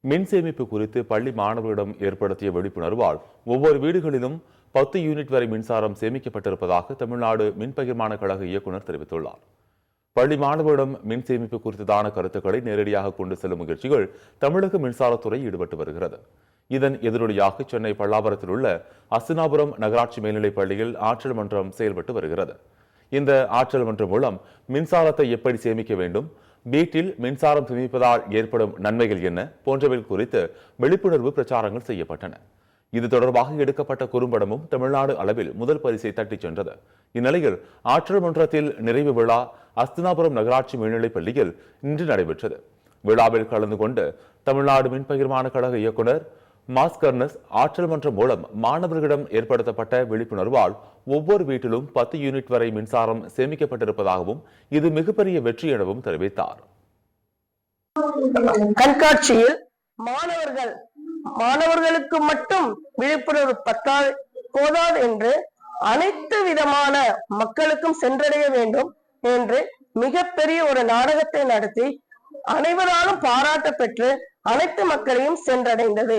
மின் சேமிப்பு குறித்து பள்ளி மாணவர்களிடம் ஏற்படுத்திய விழிப்புணர்வால் ஒவ்வொரு வீடுகளிலும் 10 யூனிட் வரை மின்சாரம் சேமிக்கப்பட்டிருப்பதாக தமிழ்நாடு மின் பகிர்மான கழக இயக்குநர் தெரிவித்துள்ளார். பள்ளி மாணவர்களிடம் மின் சேமிப்பு குறித்ததான கருத்துக்களை நேரடியாக கொண்டு செல்லும் முயற்சிகள் தமிழக மின்சாரத்துறை ஈடுபட்டு வருகிறது. இதன் எதிரொலியாக சென்னை பல்லாவரத்தில் உள்ள அஸ்தினாபுரம் நகராட்சி மேல்நிலைப் பள்ளியில் ஆற்றல் மன்றம் செயல்பட்டு வருகிறது. இந்த ஆற்றல் மன்றம் மூலம் மின்சாரத்தை எப்படி சேமிக்க வேண்டும், வீட்டில் மின்சாரம் சேமிப்பதால் ஏற்படும் நன்மைகள் என்ன போன்றவை குறித்து விழிப்புணர்வு பிரச்சாரங்கள் செய்யப்பட்டன. இது தொடர்பாக எடுக்கப்பட்ட குறும்படமும் தமிழ்நாடு அளவில் முதல் பரிசை தட்டிச் சென்றது. இந்நிலையில் ஆற்றல் மன்றத்தில் நிறைவு விழா அஸ்தினாபுரம் நகராட்சி மேல்நிலைப் பள்ளியில் இன்று நடைபெற்றது. விழாவில் கலந்து கொண்டு தமிழ்நாடு மின் பகிர்மான கழக இயக்குநர் மாஸ்கர்னஸ் ஆற்றல் மன்றம் மூலம் மாணவர்களிடம் ஏற்படுத்தப்பட்ட விழிப்புணர்வால் ஒவ்வொரு வீட்டிலும் 10 யூனிட் வரை மின்சாரம் சேமிக்கப்பட்டிருப்பதாகவும் இது மிகப்பெரிய வெற்றி எனவும் தெரிவித்தார். கண்காட்சியில் மாணவர்களுக்கு மட்டும் விழிப்புணர்வு போதாது என்று அனைத்து விதமான மக்களுக்கும் சென்றடைய வேண்டும் என்று மிகப்பெரிய ஒரு நாடகத்தை நடத்தி அனைவராலும் பாராட்ட பெற்று அனைத்து மக்களையும் சென்றடைந்தது.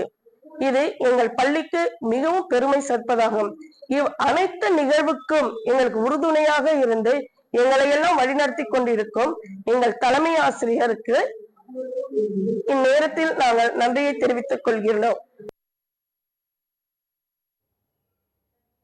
இது எங்கள் பள்ளிக்கு மிகவும் பெருமை சேர்ப்பதாகும். அனைத்து நிகழ்வுக்கும் எங்களுக்கு உறுதுணையாக இருந்து எங்களை எல்லாம் வழிநடத்தி கொண்டிருக்கும் எங்கள் தலைமை ஆசிரியருக்கு இந்நேரத்தில் நாங்கள் நன்றியை தெரிவித்துக் கொள்கிறோம்.